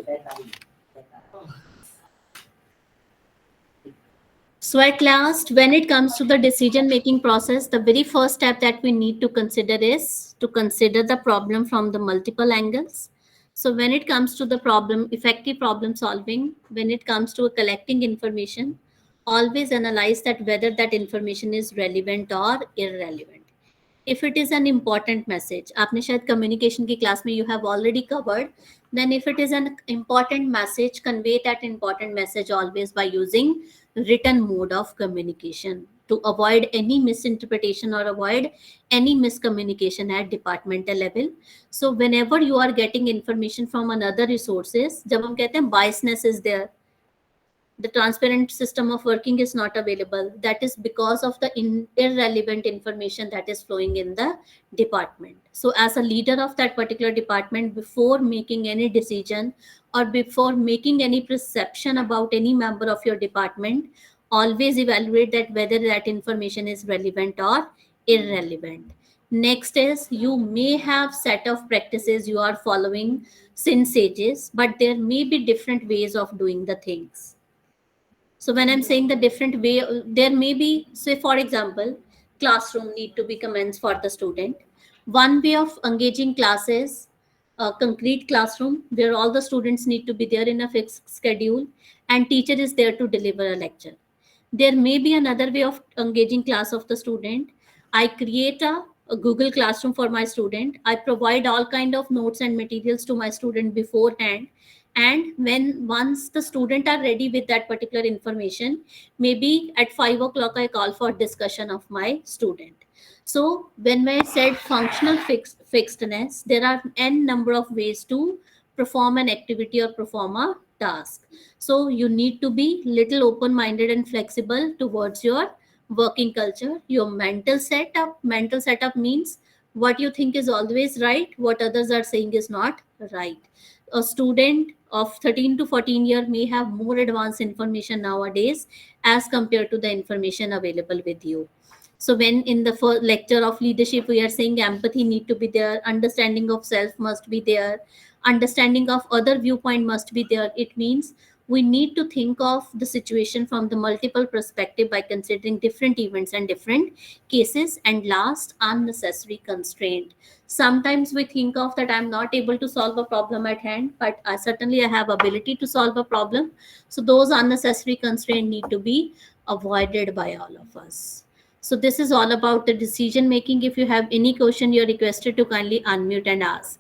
So at last, when it comes to the decision making process, the very first step that we need to consider is to consider the problem from the multiple angles. So when it comes to the problem, effective problem solving, when it comes to collecting information, always analyze that whether that information is relevant or irrelevant. If it is an important message, आपने शायद communication की class में you have already covered, then if it is an important message, convey that important message always by using written mode of communication to avoid any misinterpretation or avoid any miscommunication at departmental level. So whenever you are getting information from another resources, जब हम कहते हैं biasness is there, the transparent system of working is not available, that is because of the irrelevant information that is flowing in the department. So as a leader of that particular department, before making any decision or before making any perception about any member of your department, always evaluate that whether that information is relevant or irrelevant. Next is, you may have set of practices you are following since ages, but there may be different ways of doing the things. So when I'm saying the different way, there may be, say for example, classroom need to be commenced for the student. One way of engaging classes, a concrete classroom where all the students need to be there in a fixed schedule and teacher is there to deliver a lecture. There may be another way of engaging class of the student. I create a Google Classroom for my student. I provide all kind of notes and materials to my student beforehand, and when once the student are ready with that particular information, maybe at 5 o'clock I call for discussion of my student. So when I said functional fixedness, there are n number of ways to perform an activity or perform a task. So you need to be little open minded and flexible towards your working culture. Your mental setup means what you think is always right, what others are saying is not right. A student of 13 to 14 year may have more advanced information nowadays as compared to the information available with you. So when in the first lecture of leadership we are saying empathy need to be there, understanding of self must be there, understanding of other viewpoint must be there, it means we need to think of the situation from the multiple perspective by considering different events and different cases. And last, unnecessary constraint. Sometimes we think of that I'm not able to solve a problem at hand, but certainly I have ability to solve a problem. So those unnecessary constraints need to be avoided by all of us. So this is all about the decision making. If you have any question, you're requested to kindly unmute and ask.